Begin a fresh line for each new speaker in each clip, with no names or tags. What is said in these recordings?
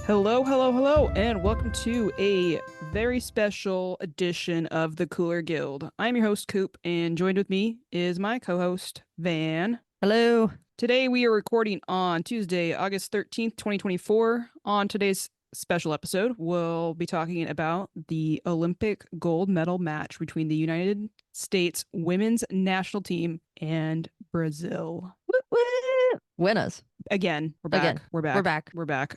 Hello, hello, hello, and welcome to a very special edition of the Cooler Guild. I'm your host, Coop, and joined with me is my co-host, Van.
Hello.
Today we are recording on Tuesday, August 13th, 2024. On today's special episode, we'll be talking about the Olympic gold medal match between the United States women's national team and Brazil.
Woo, woo. Winners.
Again, we're back.
Again,
We're back.
we're back.
We're back.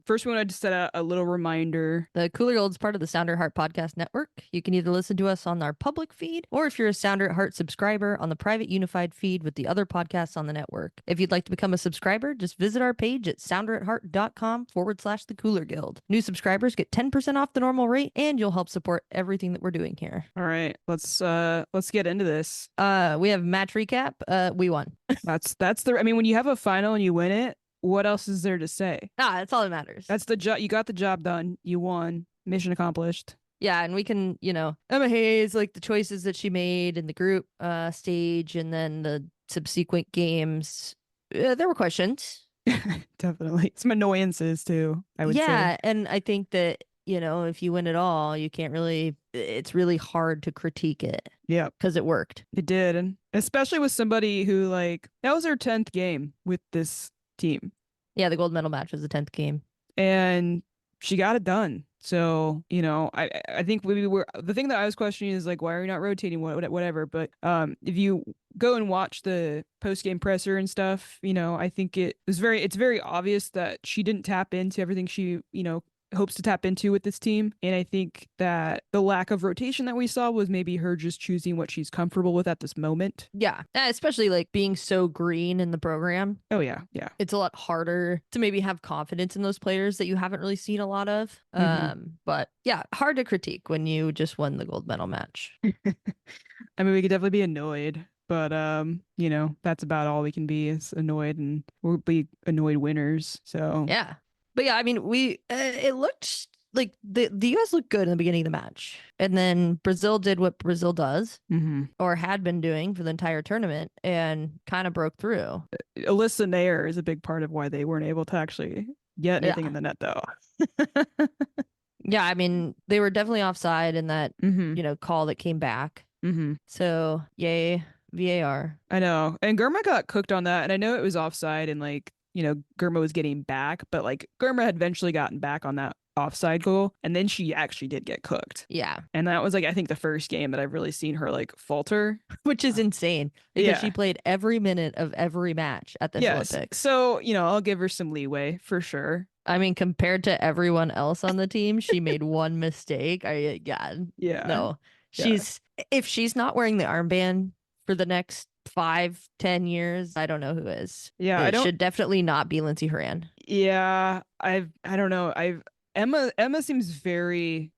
First we wanted to set out a little reminder.
The Cooler Guild is part of the Sounder Heart Podcast Network. You can either listen to us on our public feed, or if you're a Sounder at Heart subscriber, on the private unified feed with the other podcasts on the network. If you'd like to become a subscriber, just visit our page at sounderatheart.com/the Cooler Guild. New subscribers get 10% off the normal rate, and you'll help support everything that we're doing here.
All right, let's get into this.
We have match recap. We won.
I mean, when you have a final and you win it, what else is there to say?
That's all that matters.
That's the job. You got the job done. You won. Mission accomplished.
Yeah, and we can, Emma Hayes, like the choices that she made in the group stage and then the subsequent games, there were questions.
Definitely. Some annoyances too, I would say.
Yeah, and I think that, if you win it all, you can't really, it's really hard to critique it.
Yeah.
Because it worked.
It did. And especially with somebody who, like, that was her 10th game with this team.
Yeah, the gold medal match was the 10th game.
And she got it done. So, I think we were, the thing that I was questioning is like, why are you not rotating, whatever. But if you go and watch the post-game presser and stuff, I think it's very obvious that she didn't tap into everything she, hopes to tap into with this team. And I think that the lack of rotation that we saw was maybe her just choosing what she's comfortable with at this moment.
Yeah, especially like being so green in the program.
Oh, yeah. Yeah.
It's a lot harder to maybe have confidence in those players that you haven't really seen a lot of. But yeah, hard to critique when you just won the gold medal match.
I mean, we could definitely be annoyed. But, that's about all we can be is annoyed, and we'll be annoyed winners. So,
yeah. But yeah, I mean, it looked like the U.S. looked good in the beginning of the match. And then Brazil did what Brazil does or had been doing for the entire tournament and kind of broke through.
Alyssa Nair is a big part of why they weren't able to actually get anything in the net, though.
Yeah, I mean, they were definitely offside in that, call that came back. So, yay, VAR.
I know. And Germa got cooked on that. And I know it was offside and Germa was getting back, but Germa had eventually gotten back on that offside goal, and then she actually did get cooked.
Yeah.
And that was I think the first game that I've really seen her falter.
Which is insane because she played every minute of every match at this Olympics.
So, I'll give her some leeway for sure.
I mean, compared to everyone else on the team, she made one mistake. No. If she's not wearing the armband for the next 5-10 years, I don't know who is.
Yeah,
it should definitely not be Lindsey Horan.
Yeah, I don't know. Emma seems very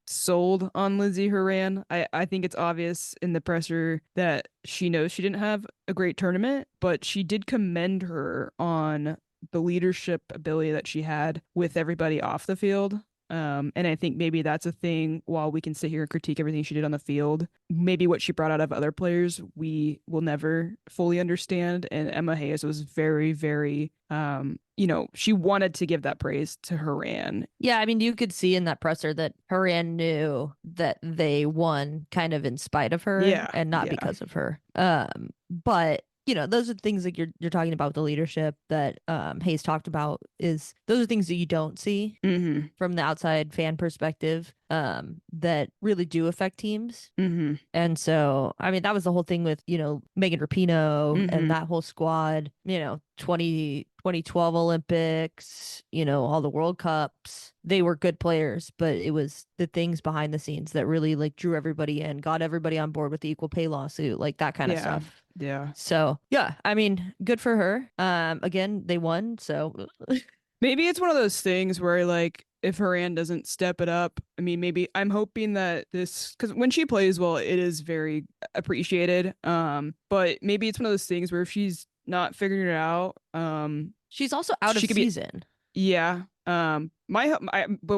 sold on Lindsey Horan. I think it's obvious in the presser that she knows she didn't have a great tournament, but she did commend her on the leadership ability that she had with everybody off the field. And I think maybe that's a thing. While we can sit here and critique everything she did on the field, maybe what she brought out of other players we will never fully understand. And Emma Hayes was very, very she wanted to give that praise to Horan.
Yeah, I mean, you could see in that presser that Horan knew that they won kind of in spite of her and not because of her. But those are things like you're talking about, the leadership that Hayes talked about. Those are things that you don't see from the outside fan perspective that really do affect teams. And so, I mean, that was the whole thing with, Megan Rapinoe and that whole squad, 2012 Olympics, all the World Cups. They were good players, but it was the things behind the scenes that really drew everybody in, got everybody on board with the equal pay lawsuit, that kind of stuff.
Yeah.
So, yeah, I mean, good for her. Again, they won, so
maybe it's one of those things where if Horan doesn't step it up, I mean, maybe I'm hoping that because when she plays well, it is very appreciated. But maybe it's one of those things where if she's not figuring it out,
she's also out of season.
But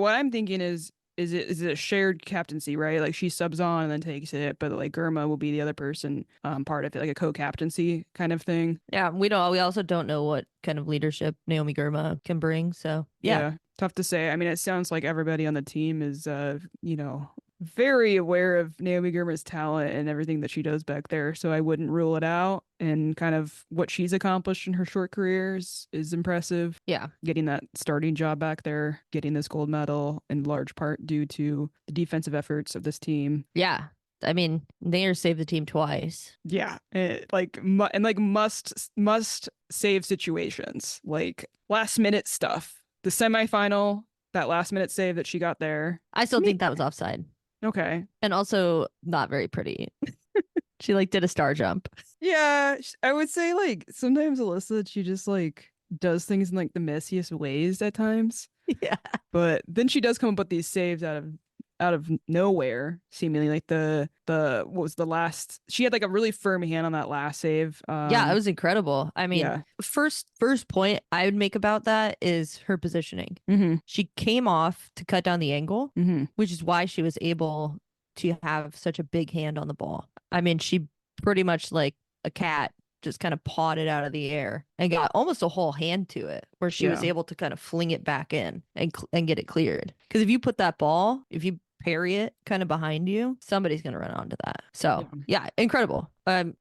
what I'm thinking is it a shared captaincy, right? She subs on and then takes it, but Germa will be the other person part of it, a co-captaincy kind of thing.
Yeah, we also don't know what kind of leadership Naomi Germa can bring. So yeah.
Tough to say. I mean, it sounds like everybody on the team is, very aware of Naomi Girma's talent and everything that she does back there. So I wouldn't rule it out. And kind of what she's accomplished in her short careers is impressive.
Yeah.
Getting that starting job back there, getting this gold medal in large part due to the defensive efforts of this team.
Yeah. I mean, Nair saved the team twice.
Yeah, must save situations, like last minute stuff. The semifinal, that last minute save that she got there.
I still think that was offside.
Okay.
And also not very pretty. She like did a star jump.
Yeah, I would say like sometimes Alyssa, she just like does things in like the messiest ways at times.
Yeah.
But then she does come up with these saves out of nowhere, seemingly. Like the what was the last, she had like a really firm hand on that last save.
Yeah, it was incredible. I mean,
yeah.
first point I would make about that is her positioning.
Mm-hmm.
She came off to cut down the angle,
mm-hmm.
which is why she was able to have such a big hand on the ball. I mean, she pretty much like a cat just kind of pawed it out of the air and got almost a whole hand to it, where she was able to kind of fling it back in and get it cleared. Because if you put that ball, if you parry it kind of behind you, somebody's gonna run onto that. So yeah, incredible.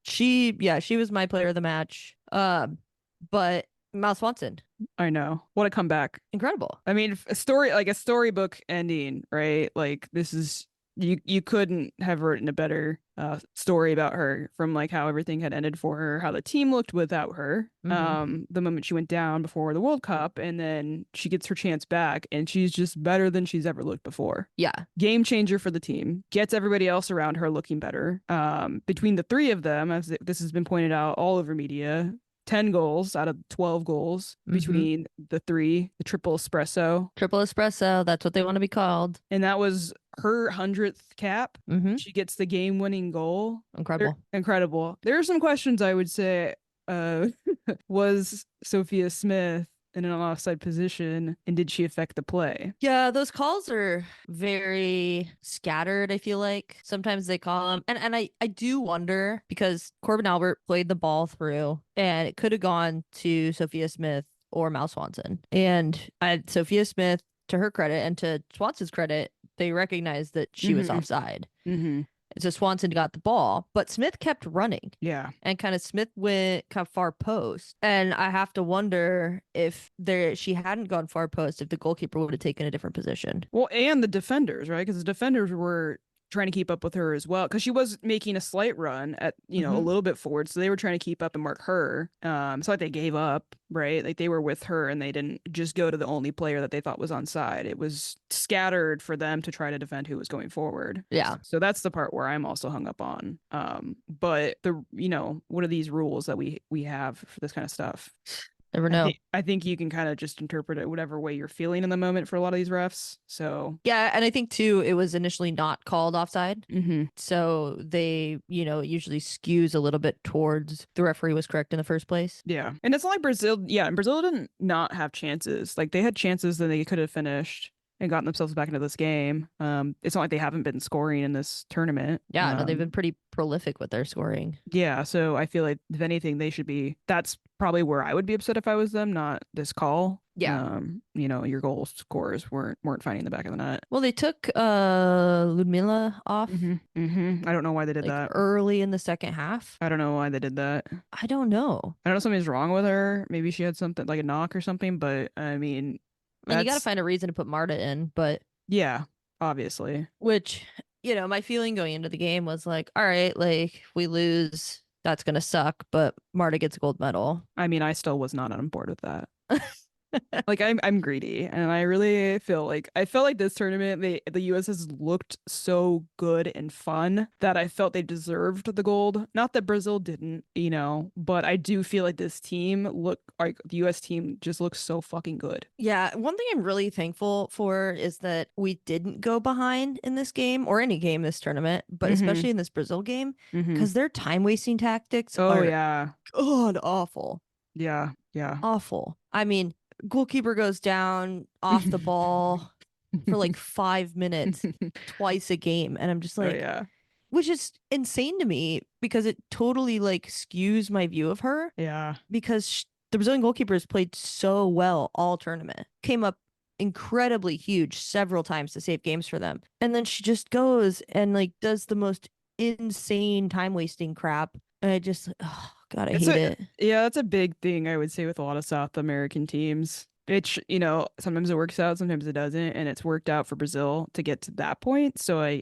She was my player of the match. But Mal Swanson,
I know, what a comeback!
Incredible.
I mean, a storybook ending, right? Like this is, you couldn't have written a better story about her, from like how everything had ended for her, how the team looked without her, the moment she went down before the World Cup, and then she gets her chance back and she's just better than she's ever looked before.
Yeah.
Game changer for the team, gets everybody else around her looking better. Between the three of them, as this has been pointed out all over media, 10 goals out of 12 goals between the three, the triple espresso.
Triple espresso, that's what they want to be called.
And that was her 100th cap. She gets the game-winning goal. Incredible. There are some questions, I would say. Was Sophia Smith in an offside position, and did she affect the play?
Yeah, those calls are very scattered, I feel like. Sometimes they call them. And I do wonder, because Corbin Albert played the ball through, and it could have gone to Sophia Smith or Mal Swanson. And Sophia Smith, to her credit and to Swanson's credit, they recognized that she was offside. So Swanson got the ball, but Smith kept running.
Yeah.
And kind of Smith went kind of far post. And I have to wonder if she hadn't gone far post, if the goalkeeper would have taken a different position.
Well, and the defenders, right? Because the defenders were trying to keep up with her as well, because she was making a slight run at, a little bit forward, so they were trying to keep up and mark her. So like they gave up, right? Like they were with her and they didn't just go to the only player that they thought was onside. It was scattered for them to try to defend who was going forward.
Yeah.
So that's the part where I'm also hung up on. But what are these rules that we have for this kind of stuff?
Never know.
I think you can kind of just interpret it whatever way you're feeling in the moment for a lot of these refs. So
yeah, and I think too, it was initially not called offside. So they, usually skews a little bit towards the referee was correct in the first place.
Yeah, and it's not like Brazil. Yeah, and Brazil didn't not have chances. Like they had chances that they could have finished and gotten themselves back into this game. It's not like they haven't been scoring in this tournament.
Yeah, no, they've been pretty prolific with their scoring.
Yeah, so I feel like if anything, they should be. That's probably where I would be upset if I was them, not this call.
Yeah.
Your goal scorers weren't finding the back of the net.
Well, they took Ludmila off.
I don't know why they did that
early in the second half.
I don't know why they did that.
I don't know.
I don't know, something's wrong with her. Maybe she had something like a knock or something. But I mean,
and you got to find a reason to put Marta in. But
yeah, obviously.
Which, my feeling going into the game was like, all right, like if we lose, that's gonna suck. But Marta gets a gold medal.
I mean, I still was not on board with that. Like I'm greedy, and I really felt like this tournament, the US has looked so good and fun that I felt they deserved the gold. Not that Brazil didn't, but I do feel like this team the US team just looks so fucking good.
Yeah, one thing I'm really thankful for is that we didn't go behind in this game or any game this tournament, but especially in this Brazil game, because their time wasting tactics are god awful.
Yeah.
Awful. I mean, goalkeeper goes down off the ball for like 5 minutes twice a game, and I'm just like, which is insane to me because it totally like skews my view of her.
Yeah,
because the Brazilian goalkeeper has played so well all tournament. Came up incredibly huge several times to save games for them. And then she just goes and like does the most insane time wasting crap. And I just, oh God, I
It's
hate
a
it.
yeah, that's a big thing I would say with a lot of South American teams. It's, sometimes it works out, sometimes it doesn't, and it's worked out for Brazil to get to that point. So I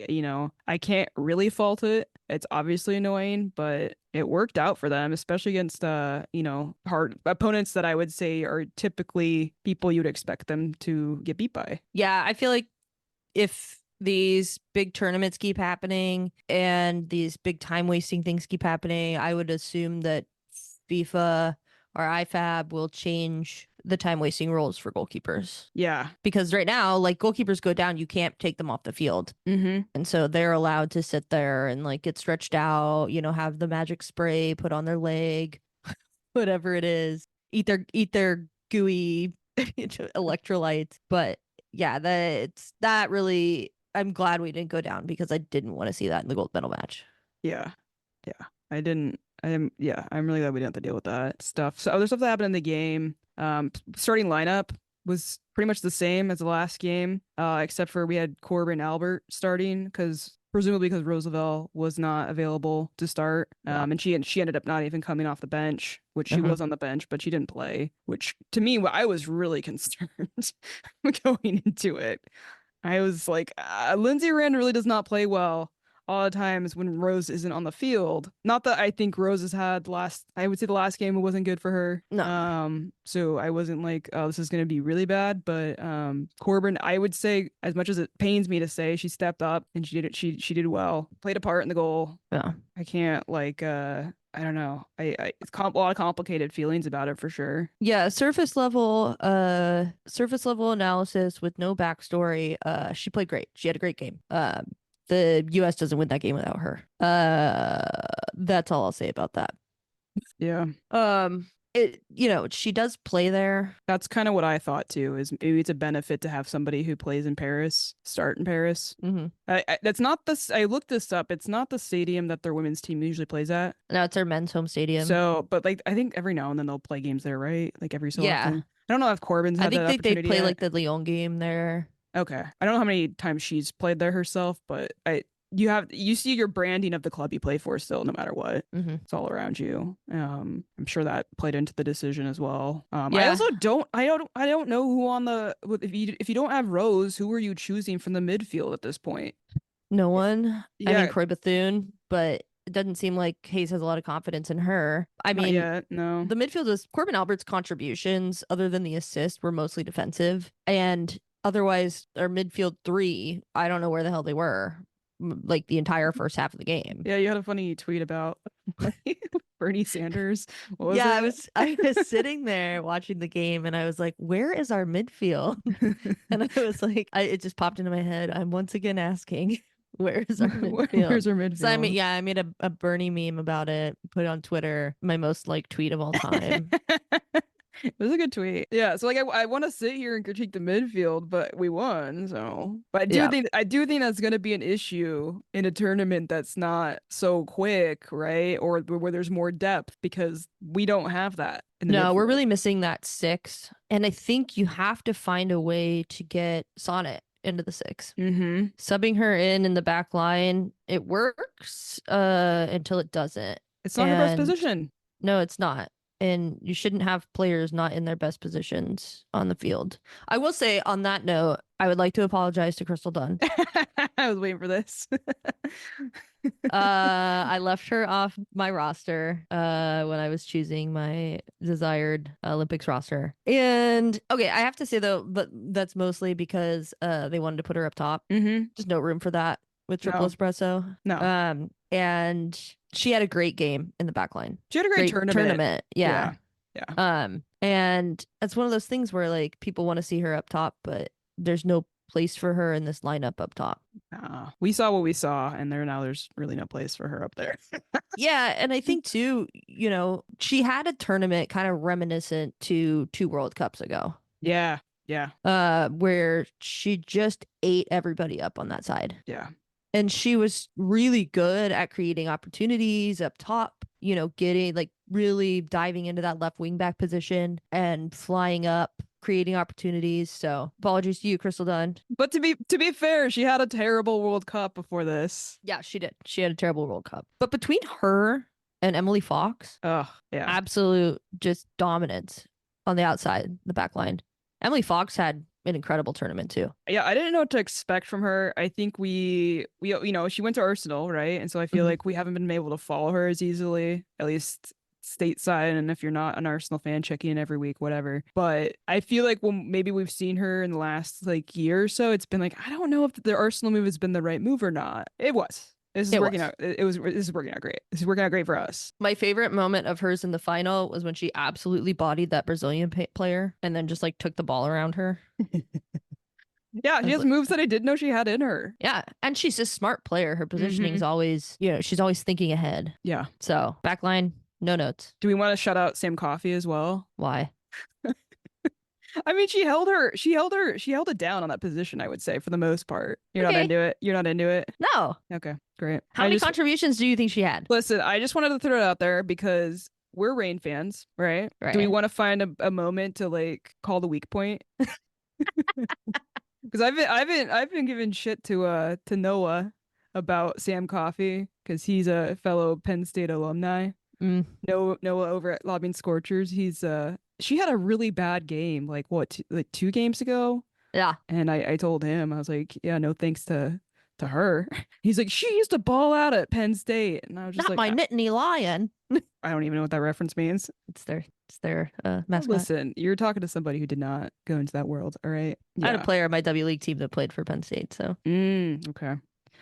can't really fault it. It's obviously annoying, but it worked out for them, especially against hard opponents that I would say are typically people you'd expect them to get beat by.
Yeah, I feel like if these big tournaments keep happening and these big time wasting things keep happening, I would assume that FIFA or IFAB will change the time wasting rules for goalkeepers.
Yeah.
Because right now, like goalkeepers go down, you can't take them off the field.
Mm-hmm.
And so they're allowed to sit there and like get stretched out, have the magic spray put on their leg, whatever it is, eat their gooey electrolytes. But yeah, that really, I'm glad we didn't go down because I didn't want to see that in the gold medal match.
Yeah. Yeah. I'm really glad we didn't have to deal with that stuff. So other stuff that happened in the game, starting lineup was pretty much the same as the last game, except for we had Corbin Albert starting presumably because Roosevelt was not available to start. And she ended up not even coming off the bench, which she was on the bench, but she didn't play, which to me, I was really concerned going into it. I was like, Lindsay Rand really does not play well a lot of times when Rose isn't on the field. Not that I think Rose has had I would say the last game wasn't good for her.
No.
So I wasn't like, oh, this is going to be really bad. But Corbin, I would say, as much as it pains me to say, she stepped up and she did well, played a part in the goal.
Yeah.
I can't I don't know. It's a lot of complicated feelings about it for sure.
Yeah, surface level analysis with no backstory. She played great. She had a great game. The US doesn't win that game without her. That's all I'll say about that.
Yeah.
She does play there.
That's kind of what I thought too, is maybe it's a benefit to have somebody who plays in Paris, start in Paris.
Mm-hmm.
That's not this, I looked this up. It's not the stadium that their women's team usually plays at.
No, it's their men's home stadium.
So, but like, I think every now and then they'll play games there, right? Like every so often. I don't know if Corbin's had that opportunity.
I think they play
yet.
like the Lyon game there.
Okay. I don't know how many times she's played there herself, but you see your branding of the club you play for still, no matter what.
Mm-hmm.
It's all around you. I'm sure that played into the decision as well.
Yeah.
I also don't know who on the, if you don't have Rose, who are you choosing from the midfield at this point?
No one. Yeah. I mean, Croy Bethune, but it doesn't seem like Hayes has a lot of confidence in her. I mean,
no.
The midfield is Corbin Albert's contributions, other than the assist, were mostly defensive. And otherwise, our midfield three, I don't know where the hell they were, like the entire first half of the game.
Yeah, you had a funny tweet about Bernie Sanders. What was it?
I was sitting there watching the game and I was like, where is our midfield? And I was like, it just popped into my head. I'm once again asking, where is our midfield?
Where's our midfield?
So I made a Bernie meme about it, put it on Twitter, my most liked tweet of all time.
It was a good tweet. Yeah, so like I want to sit here and critique the midfield, but we won, so. But I do think that's going to be an issue in a tournament that's not so quick, right? Or where there's more depth, because we don't have that.
No, we're really missing that six, and I think you have to find a way to get Sonnet into the six.
Mm-hmm.
Subbing her in the back line, it works until it doesn't.
It's not her best position.
No, it's not. And you shouldn't have players not in their best positions on the field. I will say, on that note, I would like to apologize to Crystal Dunn.
I was waiting for this.
I left her off my roster when I was choosing my desired Olympics roster. And okay, I have to say though, but that's mostly because they wanted to put her up top.
Mm-hmm.
There's no room for that with triple espresso.
No.
And she had a great game in the back line.
She had a great tournament.
Yeah.
Yeah.
And it's one of those things where like people want to see her up top, but there's no place for her in this lineup up top.
We saw what we saw, and there's really no place for her up there.
Yeah, and I think too, she had a tournament kind of reminiscent to 2 World Cups ago.
Yeah.
Where she just ate everybody up on that side.
Yeah.
And she was really good at creating opportunities up top, getting like really diving into that left wing back position and flying up, creating opportunities. So apologies to you, Crystal Dunn.
But to be fair, she had a terrible World Cup before this.
Yeah, she did. She had a terrible World Cup. But between her and Emily Fox,
oh yeah,
absolute just dominance on the outside, the back line. Emily Fox had an incredible tournament too.
Yeah, I didn't know what to expect from her. I think we she went to Arsenal, right? And so I feel like we haven't been able to follow her as easily, at least stateside. And if you're not an Arsenal fan, checking in every week, whatever. But I feel like when maybe we've seen her in the last like year or so, it's been like, I don't know if the Arsenal move has been the right move or not. It was. This is working out. This is working out great. This is working out great for us.
My favorite moment of hers in the final was when she absolutely bodied that Brazilian player and then just like took the ball around her.
Yeah, she has moves that I didn't know she had in her.
Yeah, and she's a smart player. Her positioning is always, she's always thinking ahead.
Yeah.
So backline, no notes.
Do we want to shout out Sam Coffey as well?
Why?
I mean, she held it down on that position, I would say, for the most part. You're not into it? You're not into it?
No.
Okay, great.
How many contributions do you think she had?
Listen, I just wanted to throw it out there because we're Rain fans, right? Do we want to find a moment to like call the weak point? Because I've been giving shit to Noah about Sam Coffey because he's a fellow Penn State alumni. Noah over at Lobbing Scorchers. She had a really bad game, like what, like 2 games ago.
Yeah.
And I told him, I was like, yeah, no thanks to her. He's like, she used to ball out at Penn State, and I was just
not
like,
my Nittany Lion.
I don't even know what that reference means.
It's their mascot.
Listen, you're talking to somebody who did not go into that world. All right.
Yeah. I had a player on my W League team that played for Penn State. So.
Okay.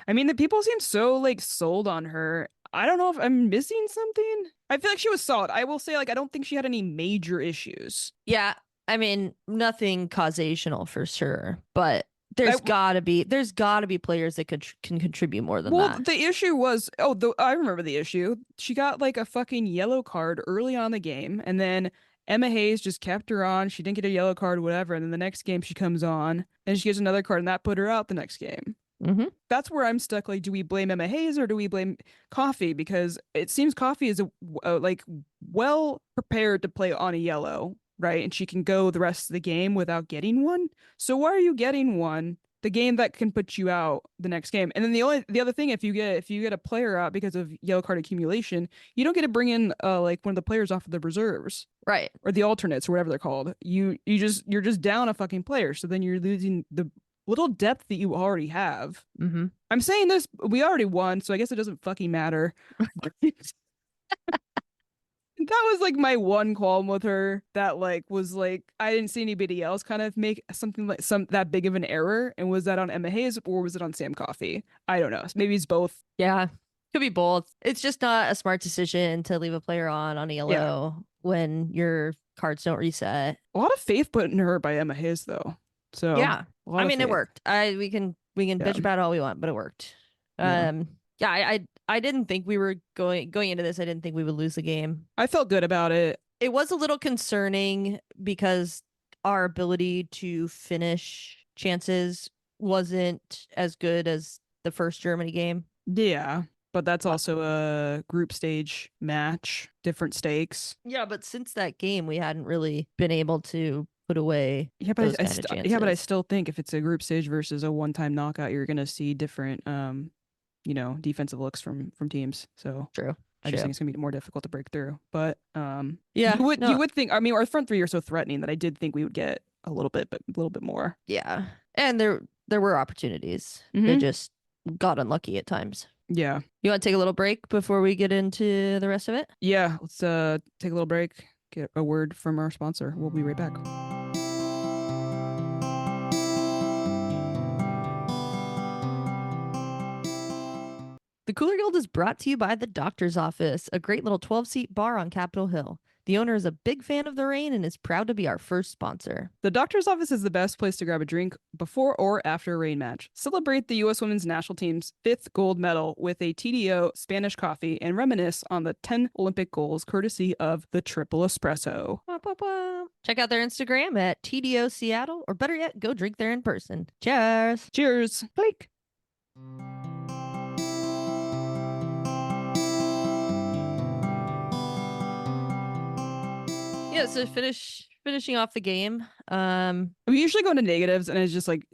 I mean, the people seem so like sold on her. I don't know if I'm missing something. I feel like she was solid. I will say, like, I don't think she had any major issues.
Yeah. I mean, nothing causational for sure, but there's gotta be players that can contribute more than that.
Well, the issue was, I remember the issue. She got like a fucking yellow card early on the game, and then Emma Hayes just kept her on. She didn't get a yellow card, whatever. And then the next game she comes on, and she gets another card, and that put her out the next game. That's where I'm stuck. Like, do we blame Emma Hayes or do we blame Coffey? Because it seems Coffey is like well prepared to play on a yellow, right? And she can go the rest of the game without getting one. So why are you getting one? The game that can put you out the next game. And then the other thing, if you get a player out because of yellow card accumulation, you don't get to bring in like one of the players off of the reserves,
right? Or
the alternates or whatever they're called. You're just down a fucking player. So then you're losing the little depth that you already have. I'm saying this, we already won, so I guess it doesn't fucking matter. That was like my one qualm with her, that like was like I didn't see anybody else kind of make something like that big of an error. And was that on Emma Hayes or was it on Sam Coffey? I don't know. Maybe it's both.
Yeah, could be both. It's just not a smart decision to leave a player on a yellow when your cards don't reset.
A lot of faith put in her by Emma Hayes though. So
yeah, I mean, it worked. We can bitch about it all we want, but it worked. I didn't think we were going into this. I didn't think we would lose the game.
I felt good about it.
It was a little concerning because our ability to finish chances wasn't as good as the first Germany game.
Yeah, but that's also a group stage match, different stakes.
Yeah, but since that game, we hadn't really been able to put away.
Yeah, but I still think if it's a group stage versus a one-time knockout, you're gonna see different defensive looks from teams. So
true.
I just think it's gonna be more difficult to break through. But
yeah,
you would think. I mean, our front three are so threatening that I did think we would get a little bit more.
Yeah, and there were opportunities. They just got unlucky at times.
Yeah.
You want to take a little break before we get into the rest of it?
Yeah, let's take a little break. Get a word from our sponsor. We'll be right back.
The Cooler Guild is brought to you by The Doctor's Office, a great little 12-seat bar on Capitol Hill. The owner is a big fan of the rain and is proud to be our first sponsor.
The Doctor's Office is the best place to grab a drink before or after a rain match. Celebrate the U.S. Women's National Team's 5th gold medal with a TDO Spanish coffee and reminisce on the 10 Olympic goals courtesy of the Triple Espresso.
Check out their Instagram at TDO Seattle, or better yet, go drink there in person. Cheers!
Cheers! Blake!
Yeah, so finish finishing off the game.
We usually go into negatives, and it's just like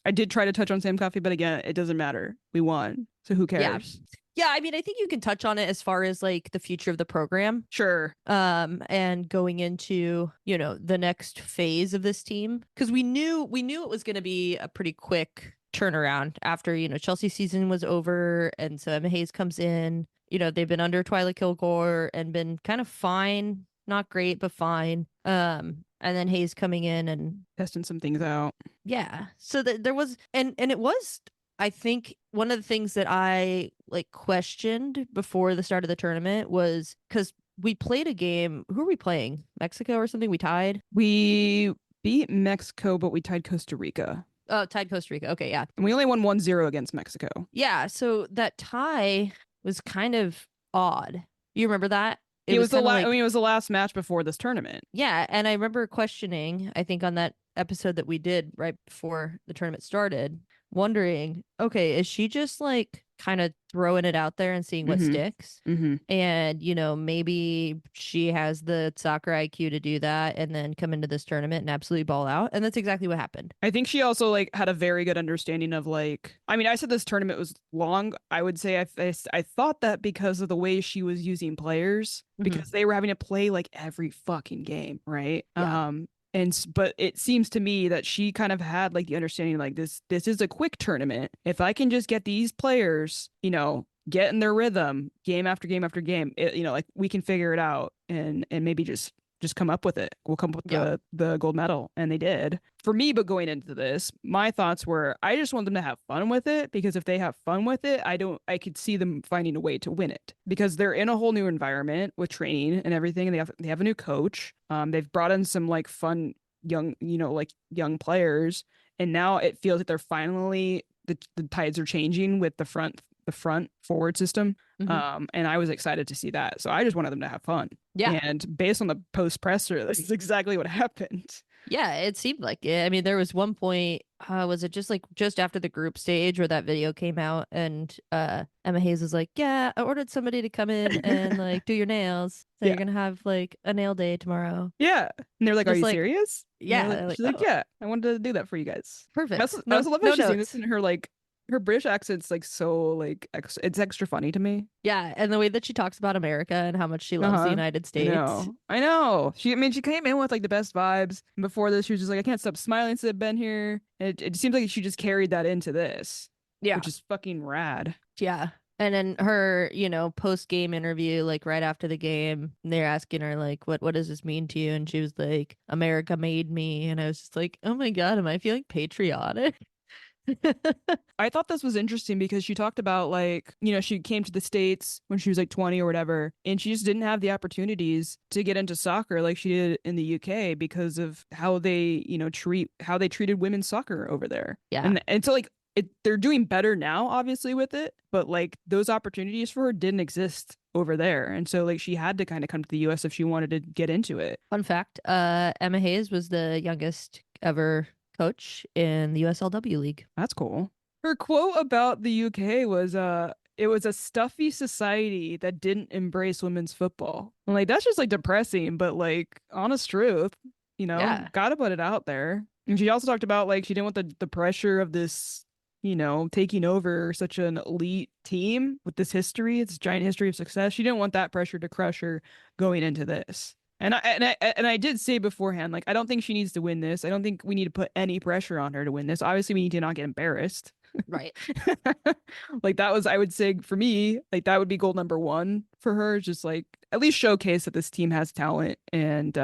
I did try to touch on Sam Coffey, but again, it doesn't matter. We won, so who
Yeah.
cares?
Yeah, I mean, I think you can touch on it as far as like the future of the program.
Sure.
And going into, the next phase of this team, because we knew it was going to be a pretty quick turnaround after, Chelsea's season was over, and so Emma Hayes comes in. They've been under Twyla Kilgore and been kind of fine, not great, but fine. And then Hayes coming in and
testing some things out.
Yeah. So there was, and it was, I think, one of the things that I like questioned before the start of the tournament was because we played a game. Who are we playing? Mexico or something? We tied.
We beat Mexico, but we tied Costa Rica.
Oh, tied Costa Rica. Okay, yeah.
And we only won 1-0 against Mexico.
Yeah. So that tie was kind of odd. You remember that?
It was it was the last match before this tournament.
Yeah, and I remember questioning, I think on that episode that we did right before the tournament started, wondering, okay, is she just like kind of throwing it out there and seeing what sticks? And, maybe she has the soccer IQ to do that and then come into this tournament and absolutely ball out. And that's exactly what happened.
I think she also like had a very good understanding of like, I mean, I said this tournament was long. I would say I thought that because of the way she was using players, because they were having to play like every fucking game, right?
Yeah.
But it seems to me that she kind of had like the understanding like this is a quick tournament. If I can just get these players, get in their rhythm game after game after game, like we can figure it out and maybe just come up with it. We'll come up with the gold medal. And they did. For me, but going into this, my thoughts were I just want them to have fun with it, because if they have fun with it, I could see them finding a way to win it, because they're in a whole new environment with training and everything. And they have a new coach. They've brought in some like fun young, like young players. And now it feels like they're finally the tides are changing with the front forward system. And I was excited to see that. So I just wanted them to have fun.
Yeah.
And based on the post presser, this is exactly what happened.
Yeah, it seemed like it. I mean, there was one point, was it just after the group stage where that video came out, and Emma Hayes was like, yeah, I ordered somebody to come in and like do your nails. So you're gonna have like a nail day tomorrow.
Yeah. And they're like,
just
are you serious?
Yeah.
She's like, yeah, I wanted to do that for you guys.
Perfect.
I also love how she's doing this in her like her British accent's like so like it's extra funny to me.
Yeah, and the way that she talks about America and how much she loves the United States.
I know. She came in with like the best vibes. And before this, she was just like, I can't stop smiling since I've been here. It seems like she just carried that into this.
Yeah.
Which is fucking rad.
Yeah. And then her, post game interview, like right after the game, they're asking her like, what does this mean to you? And she was like, America made me. And I was just like, oh my God, am I feeling patriotic?
I thought this was interesting because she talked about like, she came to the States when she was like 20 or whatever, and she just didn't have the opportunities to get into soccer like she did in the UK because of how they, how they treated women's soccer over there.
Yeah.
And so like they're doing better now, obviously, with it, but like those opportunities for her didn't exist over there. And so like she had to kind of come to the US if she wanted to get into it.
Fun fact, Emma Hayes was the youngest ever coach in the USLW league.
That's cool. Her quote about the UK was it was a stuffy society that didn't embrace women's football. And like that's just like depressing, but like honest truth, gotta put it out there. And she also talked about like she didn't want the pressure of this, taking over such an elite team with this history, this giant history of success. She didn't want that pressure to crush her going into this. And I did say beforehand, like, I don't think she needs to win this. I don't think we need to put any pressure on her to win this. Obviously, we need to not get embarrassed.
Right.
Like, that was, I would say, for me, like, that would be goal number one for her. Just, like, at least showcase that this team has talent. And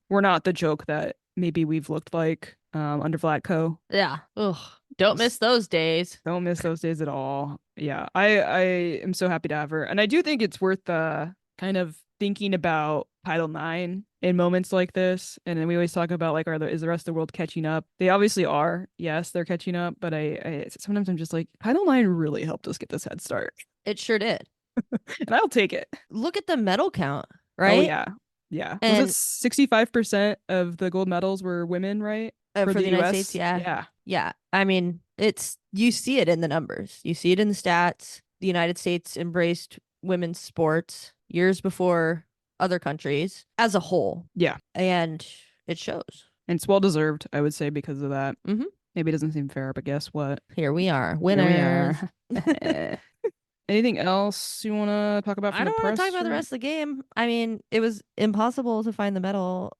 we're not the joke that maybe we've looked like under Vlatko.
Yeah. Ugh. Don't miss those days.
Don't miss those days at all. Yeah. I am so happy to have her. And I do think it's worth kind of thinking about Title IX in moments like this. And then we always talk about like, is the rest of the world catching up? They obviously are. Yes, they're catching up. But I sometimes I'm just like, Title IX really helped us get this head start.
It sure did.
And I'll take it.
Look at the medal count, right?
Oh, yeah. Yeah. And was it 65% of the gold medals were women, right?
For the United States, yeah.
Yeah.
Yeah. I mean, you see it in the numbers. You see it in the stats. The United States embraced women's sports years before other countries as a whole.
Yeah.
And it shows.
And it's well deserved, I would say, because of that.
Mm-hmm.
Maybe it doesn't seem fair, but guess what?
Here we are, winners. Here we
are. Anything else you want to talk about from
I
the
don't want to talk
press?
about the rest of the game. I mean, it was impossible to find the medal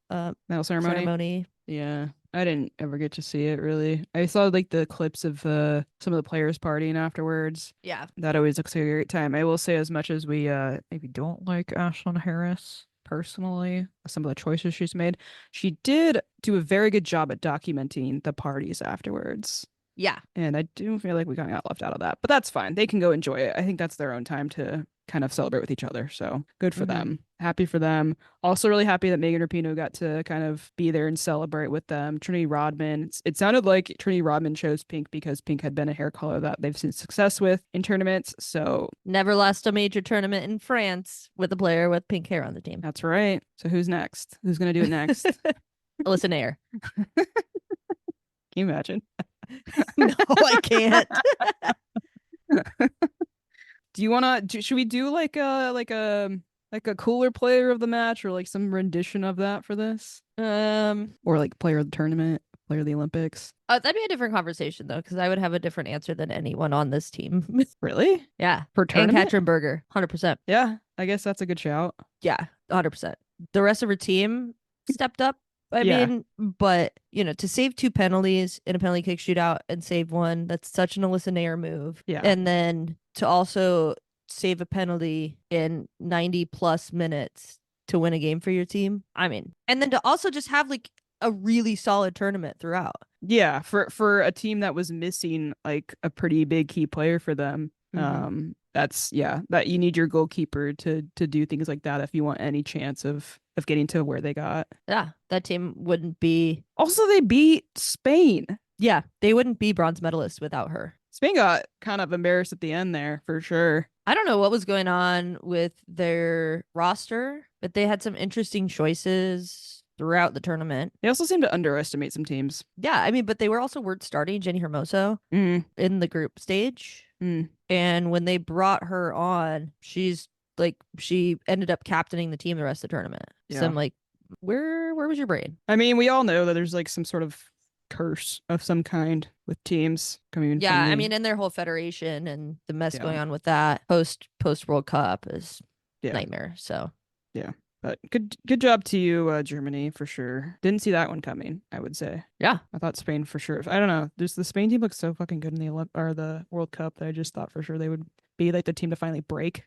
ceremony.
Yeah, I didn't ever get to see it really. I saw like the clips of some of the players partying afterwards.
Yeah.
That always looks like a great time. I will say, as much as we maybe don't like Ashlyn Harris personally, some of the choices she's made, she did do a very good job at documenting the parties afterwards.
Yeah.
And I do feel like we kind of got left out of that, but that's fine. They can go enjoy it. I think that's their own time to kind of celebrate with each other. So good for them. Happy for them. Also really happy that Megan Rapinoe got to kind of be there and celebrate with them. Trinity Rodman. It sounded like Trinity Rodman chose pink because pink had been a hair color that they've seen success with in tournaments. So
never lost a major tournament in France with a player with pink hair on the team.
That's right. So who's next? Who's going to do it next?
Alyssa Nair.
Can you imagine?
No, I can't.
Do you want to should we do like a cooler player of the match or like some rendition of that for this? Or like player of the tournament, player of the Olympics?
That'd be a different conversation though, because I would have a different answer than anyone on this team.
Really?
Yeah.
For tournament?
And Katrin Berger, 100%.
Yeah, I guess that's a good shout.
Yeah, 100%. The rest of her team stepped up. I mean, but, to save 2 penalties in a penalty kick shootout and save 1, that's such an Alyssa Nair move.
Yeah.
And then to also save a penalty in 90 plus minutes to win a game for your team. I mean, and then to also just have like a really solid tournament throughout.
Yeah, for a team that was missing like a pretty big key player for them. That you need your goalkeeper to do things like that if you want any chance of getting to where they got.
Yeah, that team wouldn't be.
Also, they beat Spain.
Yeah, they wouldn't be bronze medalists without her.
Spain got kind of embarrassed at the end there, for sure.
I don't know what was going on with their roster, but they had some interesting choices throughout the tournament.
They also seemed to underestimate some teams.
Yeah, I mean, but they were also starting Jenny Hermoso in the group stage. And when they brought her on, she ended up captaining the team the rest of the tournament. Yeah. So I'm like, where was your brain? I
mean, we all know that there's like some sort of curse of some kind with teams coming.
Yeah, I mean, and their whole federation and the mess going on with that post World Cup is nightmare. So
yeah, but good job to you, Germany, for sure. Didn't see that one coming, I would say.
Yeah,
I thought Spain for sure. I don't know. There's the Spain team looks so fucking good in the World Cup that I just thought for sure they would be like the team to finally break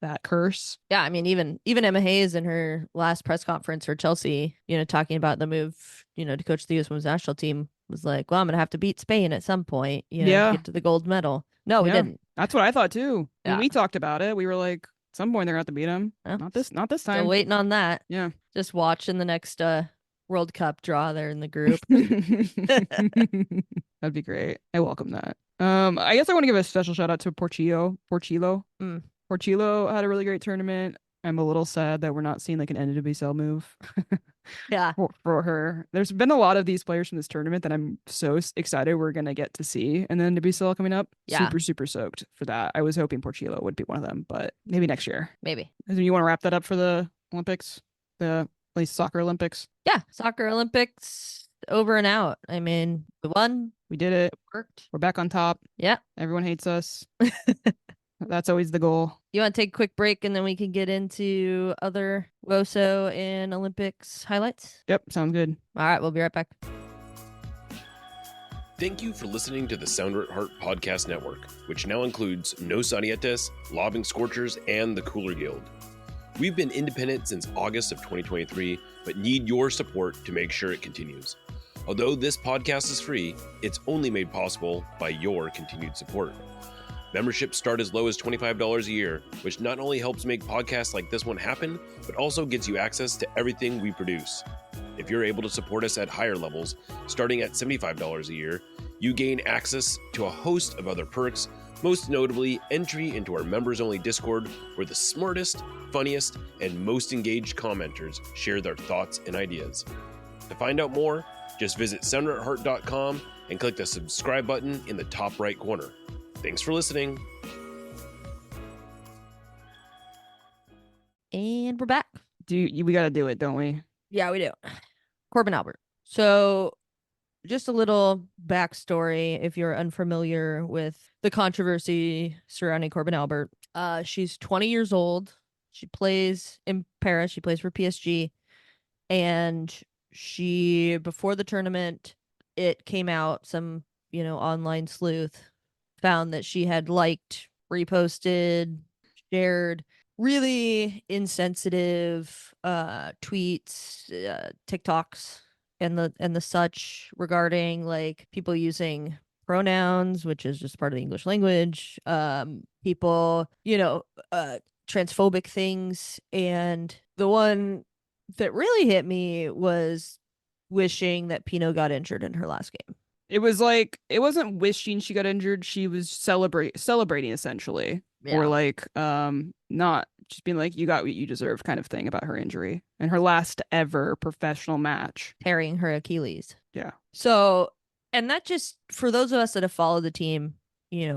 that curse.
Yeah, I mean, even Emma Hayes in her last press conference for Chelsea, talking about the move, to coach the U.S. Women's National Team, was like, well, I'm gonna have to beat Spain at some point, to get to the gold medal. No, we didn't.
That's what I thought too. Yeah. When we talked about it, we were like, at some point they're gonna have to beat them. Not this time.
Still waiting on that.
Yeah.
Just watching the next World Cup draw there in the group.
That'd be great. I welcome that. I guess I want to give a special shout out to Porcillo. Porcillo had a really great tournament. I'm a little sad that we're not seeing like an NWSL move.
Yeah.
For her. There's been a lot of these players from this tournament that I'm so excited we're going to get to see. And then NWSL coming up. Yeah. Super, super stoked for that. I was hoping Porcillo would be one of them, but maybe next year.
Maybe.
You want to wrap that up for the Olympics? At least soccer Olympics?
Yeah. Soccer Olympics over and out. I mean, we won.
We did it.
Worked.
We're back on top.
Yeah.
Everyone hates us. That's always the goal.
You want to take a quick break and then we can get into other WOSO and Olympics highlights?
Yep, sounds good.
All right, we'll be right back.
Thank you for listening to the Sounder at Heart Podcast Network, which now includes No Sarietes, Lobbing Scorchers, and the Cooler Guild. We've been independent since August of 2023, but need your support to make sure it continues. Although this podcast is free, it's only made possible by your continued support. Memberships start as low as $25 a year, which not only helps make podcasts like this one happen, but also gets you access to everything we produce. If you're able to support us at higher levels, starting at $75 a year, you gain access to a host of other perks, most notably entry into our members-only Discord, where the smartest, funniest, and most engaged commenters share their thoughts and ideas. To find out more, just visit sounderatheart.com and click the subscribe button in the top right corner. Thanks for listening.
And we're back.
We got to do it, don't we?
Yeah, we do. Corbin Albert. So just a little backstory if you're unfamiliar with the controversy surrounding Corbin Albert. She's 20 years old. She plays in Paris. She plays for PSG. And she, before the tournament, it came out, some, online sleuth found that she had liked, reposted, shared really insensitive tweets, TikToks, and the such regarding like people using pronouns, which is just part of the English language, people, transphobic things. And the one that really hit me was wishing that Pino got injured in her last game.
It was like, it wasn't wishing she got injured. She was celebrating essentially. Yeah. Or like, not just being like, you got what you deserve kind of thing about her injury and her last ever professional match.
Tearing her Achilles.
Yeah.
So, and that just, for those of us that have followed the team,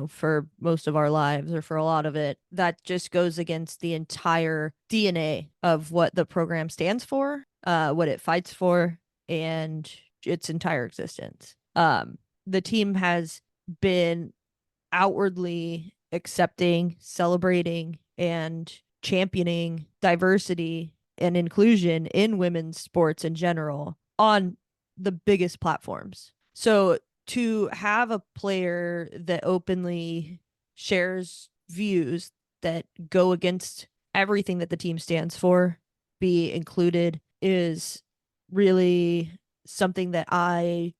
for most of our lives or for a lot of it, that just goes against the entire DNA of what the program stands for, what it fights for, and its entire existence. The team has been outwardly accepting, celebrating, and championing diversity and inclusion in women's sports in general on the biggest platforms. So to have a player that openly shares views that go against everything that the team stands for be included is really something that I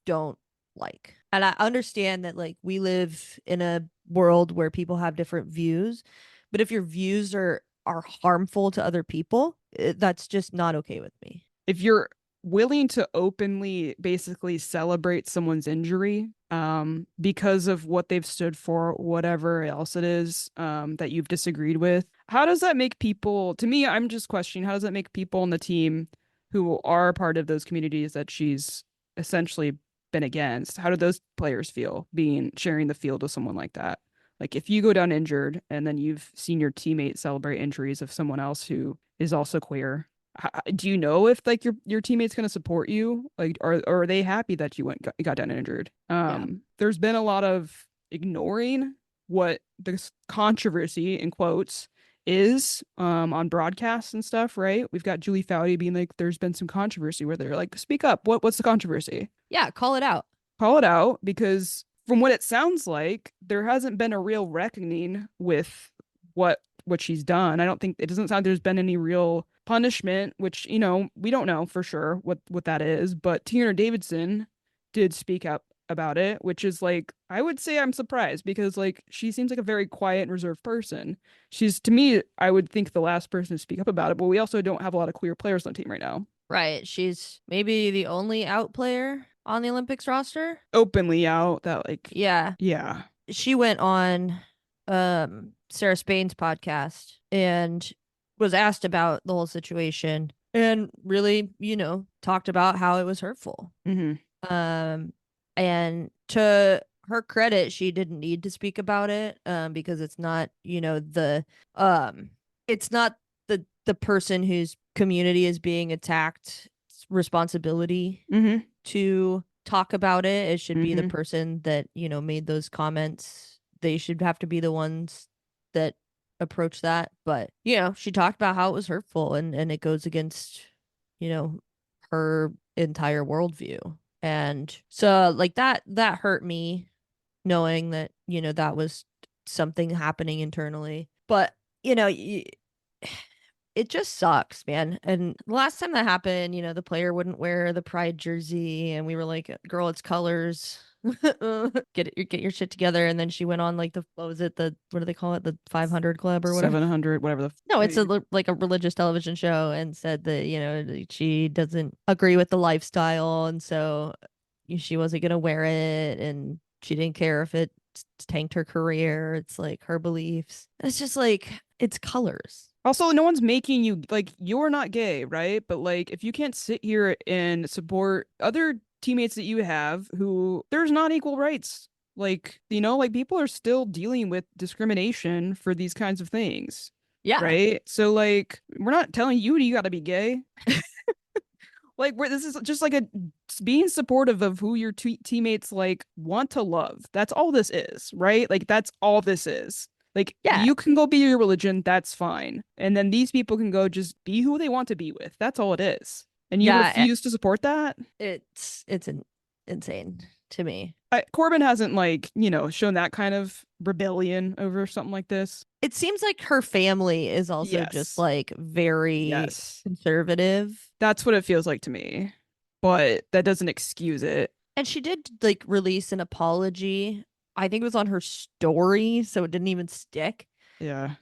don't like. And I understand that like we live in a world where people have different views, but if your views are harmful to other people, that's just not okay with me.
If you're willing to openly basically celebrate someone's injury because of what they've stood for, whatever else it is that you've disagreed with, how does that make people, to me, I'm just questioning, how does that make people on the team who are part of those communities that she's essentially been against, how do those players feel sharing the field with someone like that? Like if you go down injured and then you've seen your teammate celebrate injuries of someone else who is also queer, do you know if like your teammate's going to support you? Like, or are they happy that you got down injured? There's been a lot of ignoring what the controversy in quotes is on broadcasts and stuff, right? We've got Julie Foudy being like, there's been some controversy where they're like, speak up. What's the controversy?
Yeah, call it out.
Call it out, because from what it sounds like, there hasn't been a real reckoning with what she's done. I don't think, it doesn't sound like there's been any real punishment, which, we don't know for sure what that is, but Tierney Davidson did speak up about it, which is like, I would say I'm surprised because like she seems like a very quiet and reserved person. She's, to me, I would think the last person to speak up about it, but we also don't have a lot of queer players on the team right now.
Right. She's maybe the only out player on the Olympics roster.
Openly out that like,
yeah. She went on Sarah Spain's podcast and was asked about the whole situation and really, talked about how it was hurtful.
Mm-hmm.
And to her credit, she didn't need to speak about it because it's not, it's not the person whose community is being attacked responsibility to talk about it. It should be the person that, made those comments. They should have to be the ones that approach that. But, she talked about how it was hurtful and it goes against, her entire worldview. And so like that hurt me knowing that, that was something happening internally. But, it just sucks, man. And the last time that happened, the player wouldn't wear the pride jersey and we were like, girl, it's colors. Get your shit together. And then she went on like what do they call it? The 500 Club or whatever.
700, whatever.
No, it's like a religious television show, and said that, she doesn't agree with the lifestyle. And so she wasn't going to wear it. And she didn't care if it tanked her career. It's like her beliefs. It's just like, it's colors.
Also, no one's making you, like, you're not gay, right? But like, if you can't sit here and support other teammates that you have who there's not equal rights, like, like people are still dealing with discrimination for these kinds of things.
Yeah.
Right. So like, we're not telling you got to be gay. Like this is just like a being supportive of who your teammates like want to love. That's all this is, right? Like that's all this is. Like
Yeah.
you can go be your religion, that's fine. And then these people can go just be who they want to be with. That's all it is. And you refuse to support that?
It's insane to me.
Corbin hasn't like, shown that kind of rebellion over something like this.
It seems like her family is also just like very conservative.
That's what it feels like to me. But that doesn't excuse it.
And she did like release an apology. I think it was on her story, so it didn't even stick.
Yeah.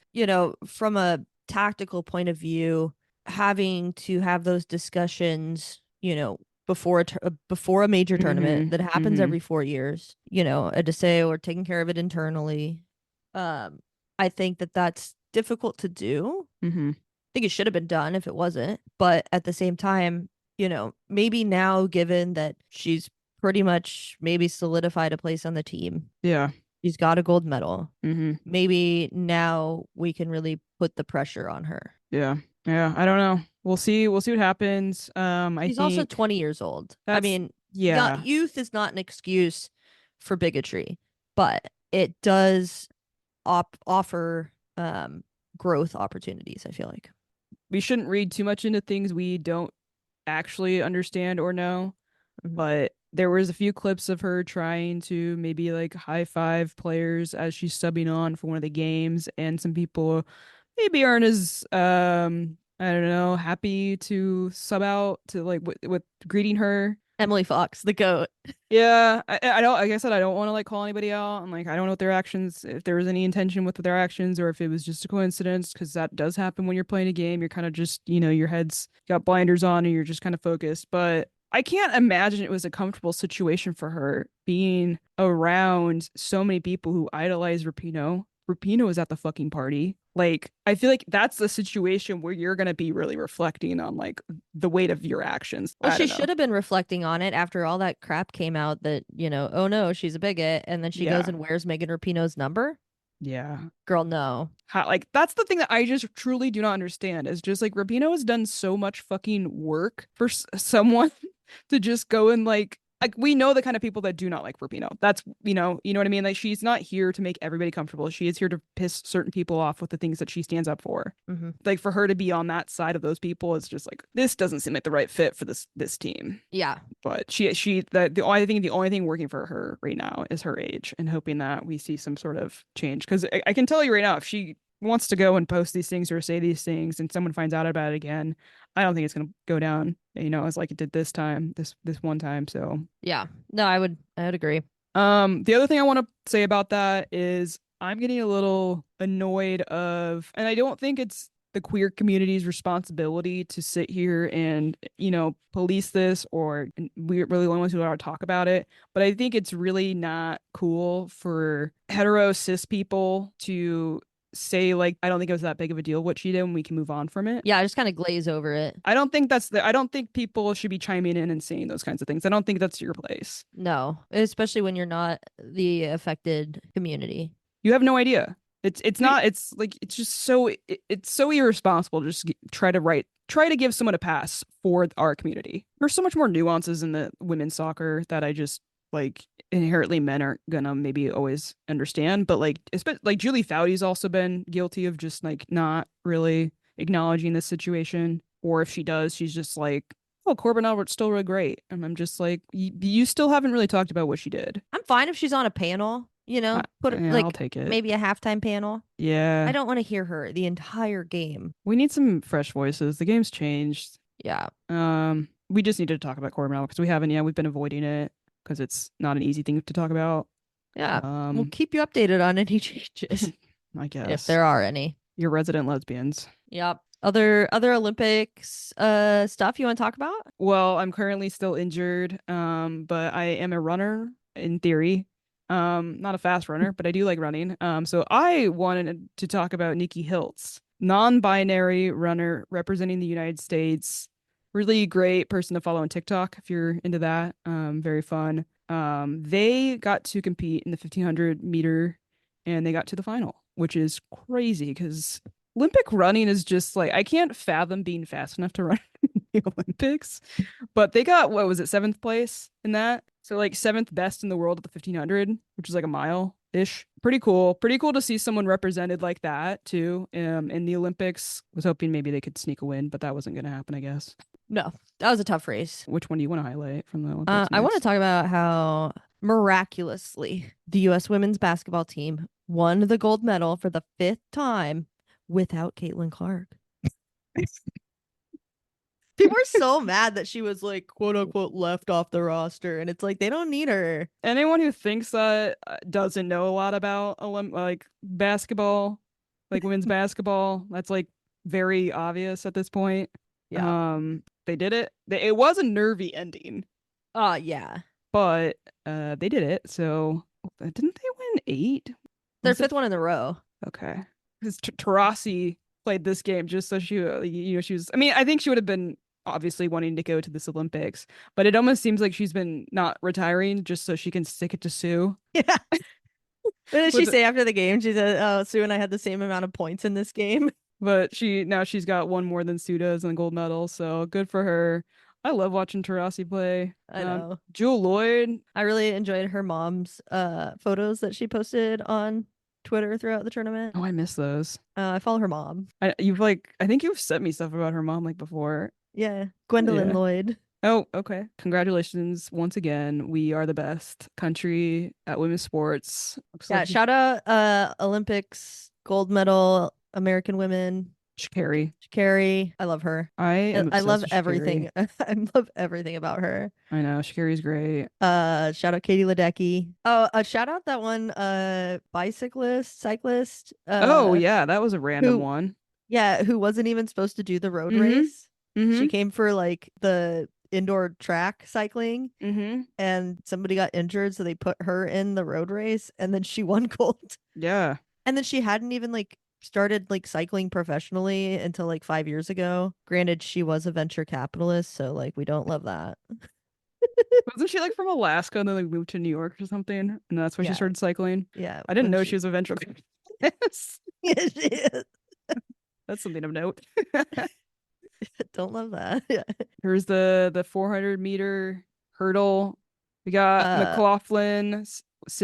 From a tactical point of view, having to have those discussions, before a major tournament that happens every 4 years, a Deseo or taking care of it internally. I think that's difficult to do. I think it should have been done if it wasn't. But at the same time, maybe now, given that she's pretty much maybe solidified a place on the team.
Yeah.
She's got a gold medal. Maybe now we can really put the pressure on her.
Yeah. Yeah. I don't know. We'll see. We'll see what happens.
She's also 20 years old. I mean, youth is not an excuse for bigotry, but it does offer growth opportunities, I feel like.
We shouldn't read too much into things we don't actually understand or know, but there was a few clips of her trying to maybe like high five players as she's subbing on for one of the games, and some people maybe aren't as I don't know, happy to sub out to like with greeting her.
Emily Fox, the GOAT.
Yeah, I don't. Like I said, I don't want to like call anybody out, and like I don't know what their actions, if there was any intention with their actions, or if it was just a coincidence, because that does happen when you're playing a game. You're kind of just, your head's got blinders on, and you're just kind of focused. But I can't imagine it was a comfortable situation for her being around so many people who idolize Rapinoe. Rapinoe was at the fucking party. Like, I feel like that's the situation where you're going to be really reflecting on like the weight of your actions.
Well, she should have been reflecting on it after all that crap came out that, oh no, she's a bigot. And then she goes and wears Megan Rapinoe's number.
Yeah.
Girl, no.
Like, that's the thing that I just truly do not understand, is just like Rapinoe has done so much fucking work for someone to just go and like we know the kind of people that do not like Rapinoe. That's, you know what I mean? Like, she's not here to make everybody comfortable. She is here to piss certain people off with the things that she stands up for. Like, for her to be on that side of those people, it's just like, this doesn't seem like the right fit for this team.
Yeah.
But the only thing working for her right now is her age, and hoping that we see some sort of change. Because I can tell you right now, if she wants to go and post these things or say these things and someone finds out about it again, I don't think it's going to go down, as like it did this one time. So
yeah, no, I would agree.
The other thing I want to say about that is I'm getting a little annoyed and I don't think it's the queer community's responsibility to sit here and, police this, or we're really the only ones who are to talk about it. But I think it's really not cool for hetero cis people to say, like, I don't think it was that big of a deal what she did, and we can move on from it.
Yeah, I just kind of glaze over it.
I don't think people should be chiming in and saying those kinds of things. I don't think that's your place.
No, especially when you're not the affected community.
You have no idea. It's just so it's so irresponsible to just try to give someone a pass for our community. There's so much more nuances in the women's soccer that I just like inherently men aren't gonna maybe always understand, but like Julie Foudy's also been guilty of just like not really acknowledging this situation, or if she does, she's just like, oh, Corbin Albert's still really great, and I'm just like, you still haven't really talked about what she did.
I'm fine if she's on a panel,
I'll take it.
Maybe a halftime panel.
Yeah,
I don't want to hear her the entire game.
We need some fresh voices. The game's changed.
Yeah.
We just need to talk about Corbin Albert because we haven't yet. We've been avoiding it because it's not an easy thing to talk about.
Yeah. We'll keep you updated on any changes.
I guess.
If there are any.
Your resident lesbians.
Yep. Other Olympics stuff you want to talk about?
Well, I'm currently still injured, but I am a runner in theory. Not a fast runner, but I do like running. So I wanted to talk about Nikki Hiltz, non-binary runner representing the United States. Really great person to follow on TikTok if you're into that. Very fun. They got to compete in the 1500 meter and they got to the final, which is crazy because Olympic running is just like, I can't fathom being fast enough to run in the Olympics. But they got, what was it, 7th place in that? So like 7th best in the world at the 1500, which is like a mile-ish. Pretty cool. Pretty cool to see someone represented like that too in the Olympics. Was hoping maybe they could sneak a win, but that wasn't going to happen, I guess.
No, that was a tough race.
Which one do you want to highlight from the Olympics?
I want to talk about how miraculously the U.S. women's basketball team won the gold medal for the 5th time without Caitlin Clark. People are so mad that she was like, quote unquote, left off the roster. And it's like, they don't need her.
Anyone who thinks that doesn't know a lot about like basketball, like women's basketball, that's like very obvious at this point.
Yeah.
They did it. It was a nervy ending.
Yeah.
But they did it. So didn't they win 8?
Their 5th one in a row.
Okay. Because Taurasi played this game just so she was. I mean, I think she would have been obviously wanting to go to this Olympics, but it almost seems like she's been not retiring just so she can stick it to Sue.
Yeah. What did she say after the game? She said, "Oh, Sue and I had the same amount of points in this game."
But she's got one more than Sue does in the gold medal, so good for her. I love watching Taurasi play.
I know.
Jewel Lloyd.
I really enjoyed her mom's photos that she posted on Twitter throughout the tournament.
Oh, I miss those.
I follow her mom.
I think you've sent me stuff about her mom like before.
Yeah, Gwendolyn Lloyd.
Oh, okay. Congratulations once again. We are the best country at women's sports.
Shout out Olympics gold medal American women.
Sha'Carri.
I love her.
I
love everything. I love everything about her.
I know. Sha'Carri's great.
Shout out Katie Ledecky. Oh, shout out that one cyclist.
Oh yeah, that was a random one.
Yeah, who wasn't even supposed to do the road race. Mm-hmm. She came for like the indoor track cycling, and somebody got injured, so they put her in the road race, and then she won gold.
Yeah.
And then she hadn't even like started like cycling professionally until like 5 years ago. Granted, she was a venture capitalist, so like we don't love that.
Wasn't she like from Alaska and then like moved to New York or something? And that's when she started cycling?
Yeah.
I didn't know she was a venture capitalist.
Yeah, she is.
That's something of note.
Don't love that. Yeah.
Here's the 400-meter hurdle. We got McLaughlin.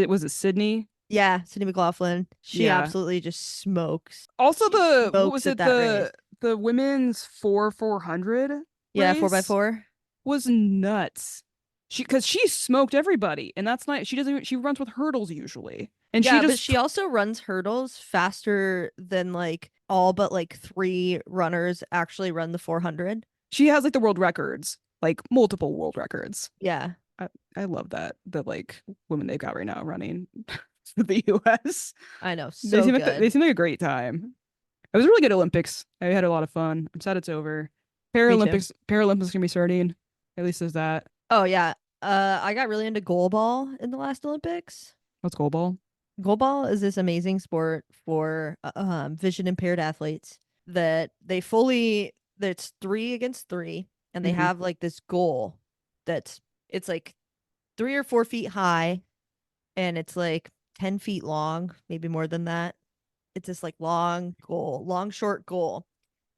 Was it Sydney?
Yeah, Sydney McLaughlin. She absolutely just smokes.
Also the women's 400?
Yeah, 4x4
was nuts. Because she smoked everybody, and that's not. She runs with hurdles usually, and
but she also runs hurdles faster than like all but like 3 runners actually run the 400.
She has like the world records, like multiple world records.
Yeah,
I love that the like women they've got right now running for the U.S.
I know, so
they
good.
seem like a great time. It was a really good Olympics. I had a lot of fun. I'm sad it's over. Paralympics gonna be starting. At least there's that.
Oh yeah. I got really into goalball in the last Olympics.
What's goalball?
Goalball is this amazing sport for vision impaired athletes that it's 3 against 3, and they have like this goal it's like 3 or 4 feet high, and it's like 10 feet long, maybe more than that. It's this like long short goal,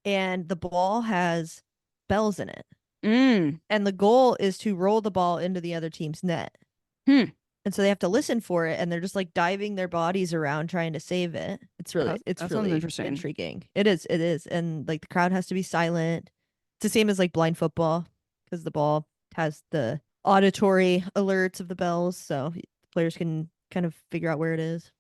and the ball has bells in it. And the goal is to roll the ball into the other team's net. And so they have to listen for it, and they're just like diving their bodies around trying to save it. It's really
interesting.
Intriguing. It is. And like the crowd has to be silent. It's the same as like blind football, because the ball has the auditory alerts of the bells, so players can kind of figure out where it is.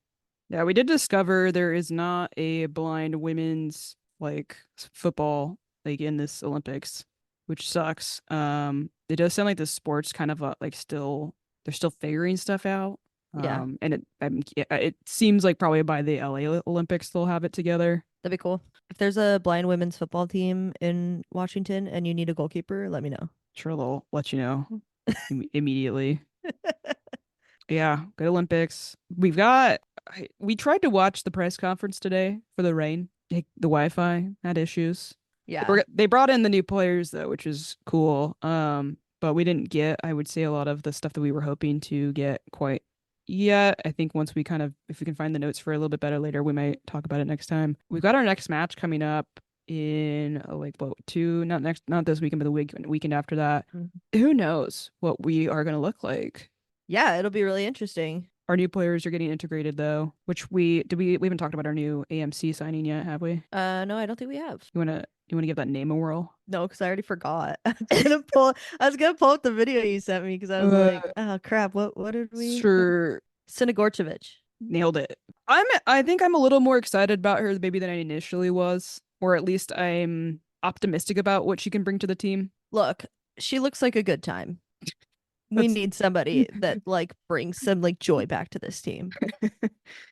Yeah, we did discover there is not a blind women's like football like in this Olympics, which sucks. It does sound like the sport's kind of like they're still figuring stuff out. And it seems like probably by the LA Olympics they'll have it together.
That'd be cool. If there's a blind women's football team in Washington and you need a goalkeeper, let me know.
Sure, they'll let you know immediately. Yeah, good Olympics. We tried to watch the press conference today for the rain. The Wi-Fi had issues.
Yeah.
They brought in the new players though, which is cool. But we didn't get, I would say, a lot of the stuff that we were hoping to get quite yet. I think once if we can find the notes for a little bit better later, we might talk about it next time. We've got our next match coming up in not this weekend, but the weekend after that.
Mm-hmm.
Who knows what we are going to look like?
Yeah, it'll be really interesting.
Our new players are getting integrated though, which we haven't talked about our new AMC signing yet, have we?
No, I don't think we have.
You wanna give that name a whirl?
No, because I already forgot. I was gonna pull up the video you sent me because I was like, oh crap, what did we?
Sure.
Sinagorchevich.
Nailed it. I think I'm a little more excited about her maybe than I initially was, or at least I'm optimistic about what she can bring to the team.
Look, she looks like a good time. We need somebody that like brings some like joy back to this team.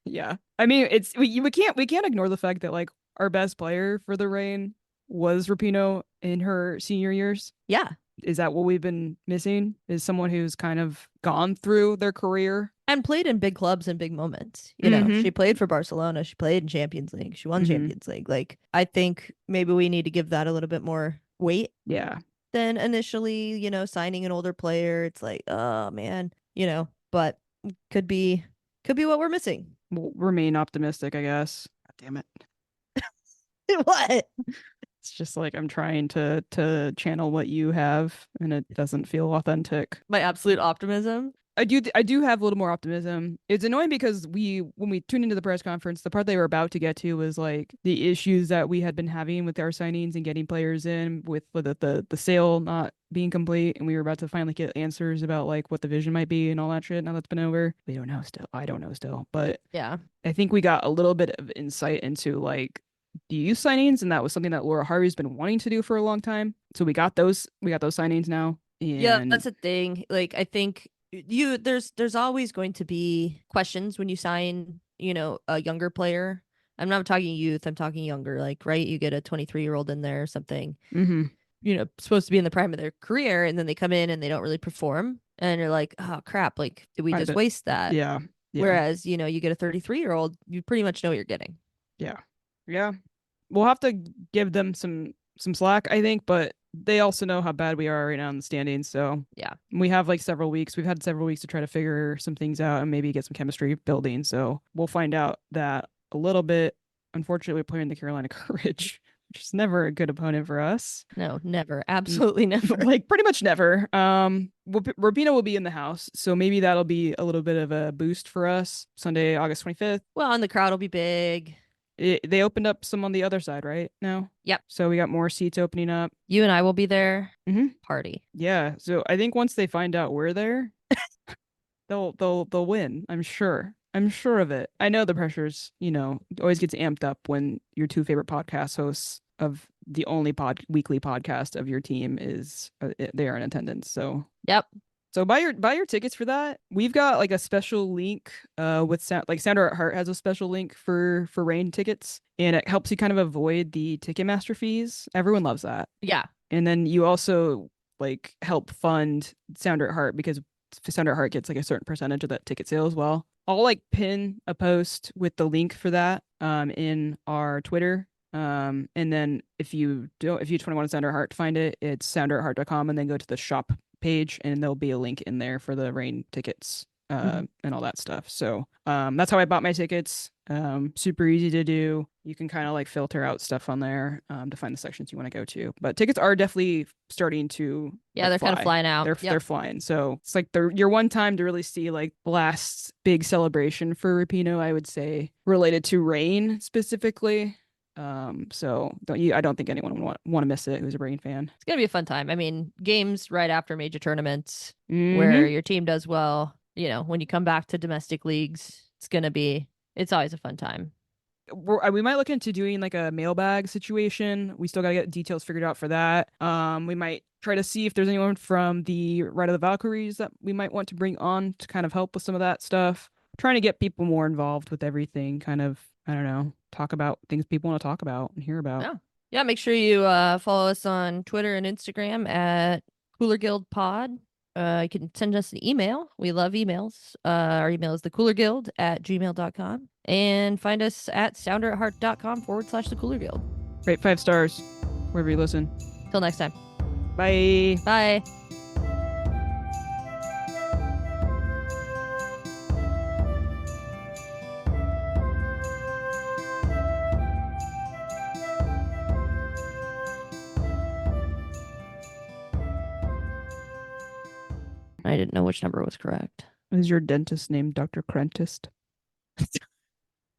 Yeah. I mean, we can't ignore the fact that like our best player for the Reign was Rapinoe in her senior years.
Yeah.
Is that what we've been missing? Is someone who's kind of gone through their career
and played in big clubs and big moments. You know, she played for Barcelona. She played in Champions League. She won Champions League. Like, I think maybe we need to give that a little bit more weight.
Yeah.
Than initially, you know, signing an older player. It's like, oh man, you know, but could be what we're missing.
We'll remain optimistic, I guess. God damn it.
What?
It's just like I'm trying to channel what you have, and it doesn't feel authentic.
My absolute optimism.
I do have a little more optimism. It's annoying because when we tuned into the press conference, the part they were about to get to was like the issues that we had been having with our signings and getting players in with the sale not being complete, and we were about to finally get answers about like what the vision might be and all that shit. Now that's been over. We don't know still. I don't know still, but
yeah,
I think we got a little bit of insight into like the youth signings, and that was something that Laura Harvey's been wanting to do for a long time. So we got those signings now. And
yeah, that's a thing. Like I think there's always going to be questions when you sign, you know, a younger player. I'm not talking youth, I'm talking younger, like, right, you get a 23-year-old in there or something, you know, supposed to be in the prime of their career, and then they come in and they don't really perform, and you're like, oh crap, like, did we just waste that?
Yeah.
Whereas, you know, you get a 33-year-old, you pretty much know what you're getting.
Yeah, we'll have to give them some slack, I think, but they also know how bad we are right now in the standings. So
yeah,
we have like several weeks. We've had several weeks to try to figure some things out and maybe get some chemistry building. So we'll find out that a little bit. Unfortunately, we're playing the Carolina Courage, which is never a good opponent for us.
No, never. Absolutely never.
Like pretty much never. Rapinoe will be in the house, so maybe that'll be a little bit of a boost for us. Sunday, August 25th.
Well, and the crowd will be big.
They opened up some on the other side, right? Now?
Yep.
So we got more seats opening up.
You and I will be there. Party.
Yeah. So I think once they find out we're there, they'll win. I'm sure. I'm sure of it. I know the pressure's, you know, always gets amped up when your two favorite podcast hosts of the only weekly podcast of your team is they are in attendance. So
yep.
So buy your tickets for that. We've got like a special link with Sounder at Heart has a special link for Reign tickets, and it helps you kind of avoid the Ticketmaster fees. Everyone loves that.
Yeah.
And then you also like help fund Sounder at Heart because Sounder at Heart gets like a certain percentage of that ticket sale as well. I'll like pin a post with the link for that in our Twitter. And then if you just want to Sounder at Heart to find it, it's sounderatheart.com, and then go to the shop page and there'll be a link in there for the Reign tickets and all that stuff. So that's how I bought my tickets. Super easy to do. You can kind of like filter out stuff on there to find the sections you want to go to. But tickets are definitely starting to
they're kind of flying out.
They're flying. So it's like your one time to really see like the last big celebration for Rapinoe, I would say, related to Reign specifically. So I don't think anyone would want to miss it who's a Reign fan.
It's gonna be a fun time. I mean, games right after major tournaments where your team does well, you know, when you come back to domestic leagues, it's always a fun time.
We might look into doing like a mailbag situation. We still gotta get details figured out for that. We might try to see if there's anyone from the Ride of the Valkyries that we might want to bring on to kind of help with some of that stuff. Trying to get people more involved with everything, kind of, I don't know, talk about things people want to talk about and hear about.
Yeah, make sure you follow us on Twitter and Instagram at Cooler Guild Pod. You can send us an email. We love emails. Our email is thecoolerguild@gmail.com. And find us at sounderatheart.com/thecoolerguild.
Rate 5 stars wherever you listen.
Till next time.
Bye.
Bye. I didn't know which number was correct.
Is your dentist named Dr. Crentist?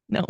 No.